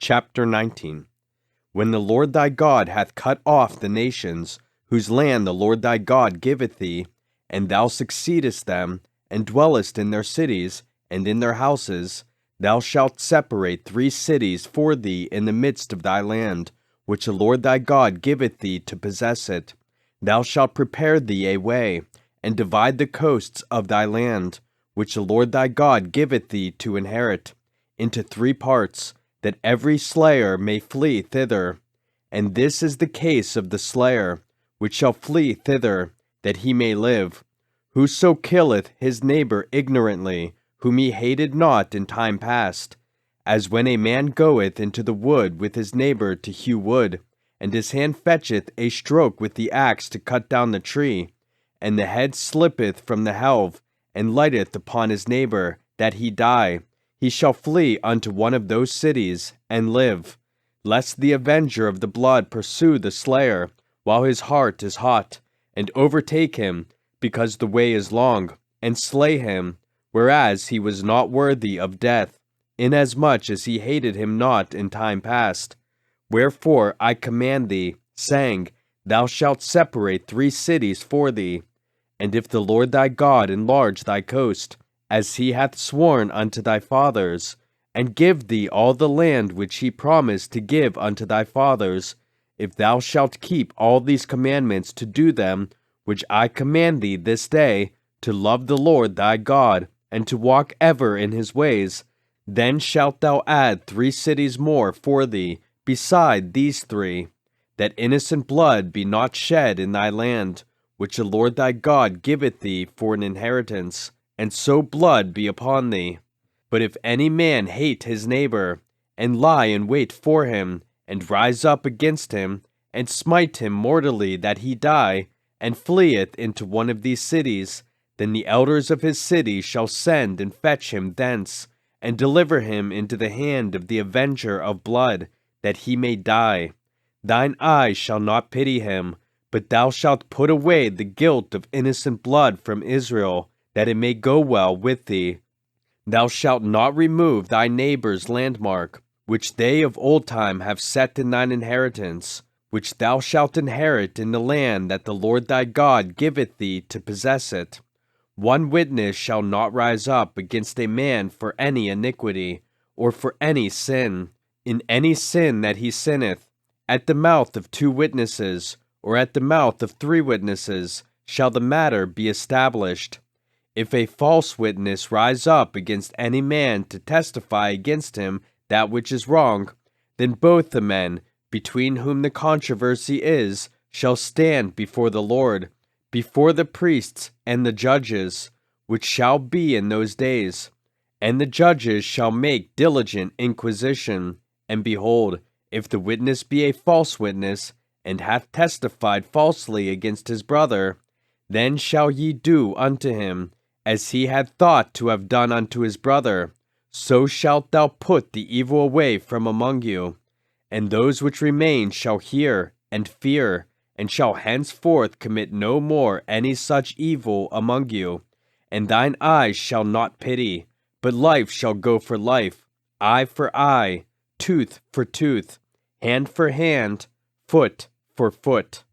Chapter 19. When the Lord thy God hath cut off the nations, whose land the Lord thy God giveth thee, and thou succeedest them, and dwellest in their cities, and in their houses, thou shalt separate 3 cities for thee in the midst of thy land, which the Lord thy God giveth thee to possess it. Thou shalt prepare thee a way, and divide the coasts of thy land, which the Lord thy God giveth thee to inherit, into 3 parts, that every slayer may flee thither. And this is the case of the slayer, which shall flee thither, that he may live. Whoso killeth his neighbor ignorantly, whom he hated not in time past, as when a man goeth into the wood with his neighbor to hew wood, and his hand fetcheth a stroke with the axe to cut down the tree, and the head slippeth from the helve, and lighteth upon his neighbor, that he die, he shall flee unto one of those cities, and live, lest the avenger of the blood pursue the slayer, while his heart is hot, and overtake him, because the way is long, and slay him, whereas he was not worthy of death, inasmuch as he hated him not in time past. Wherefore I command thee, saying, Thou shalt separate 3 cities for thee. And if the Lord thy God enlarge thy coast, as he hath sworn unto thy fathers, and give thee all the land which he promised to give unto thy fathers, if thou shalt keep all these commandments to do them, which I command thee this day, to love the Lord thy God, and to walk ever in his ways, then shalt thou add 3 cities more for thee, beside these 3, that innocent blood be not shed in thy land, which the Lord thy God giveth thee for an inheritance, and so blood be upon thee. But if any man hate his neighbor, and lie in wait for him, and rise up against him, and smite him mortally that he die, and fleeth into one of these cities, then the elders of his city shall send and fetch him thence, and deliver him into the hand of the avenger of blood, that he may die. Thine eye shall not pity him, but thou shalt put away the guilt of innocent blood from Israel, that it may go well with thee. Thou shalt not remove thy neighbor's landmark, which they of old time have set in thine inheritance, which thou shalt inherit in the land that the Lord thy God giveth thee to possess it. 1 witness shall not rise up against a man for any iniquity, or for any sin. In any sin that he sinneth, at the mouth of 2 witnesses, or at the mouth of 3 witnesses, shall the matter be established. If a false witness rise up against any man to testify against him that which is wrong, then both the men, between whom the controversy is, shall stand before the Lord, before the priests and the judges, which shall be in those days. And the judges shall make diligent inquisition. And behold, if the witness be a false witness, and hath testified falsely against his brother, then shall ye do unto him, as he had thought to have done unto his brother, so shalt thou put the evil away from among you. And those which remain shall hear and fear, and shall henceforth commit no more any such evil among you. And thine eyes shall not pity, but life shall go for life, eye for eye, tooth for tooth, hand for hand, foot for foot.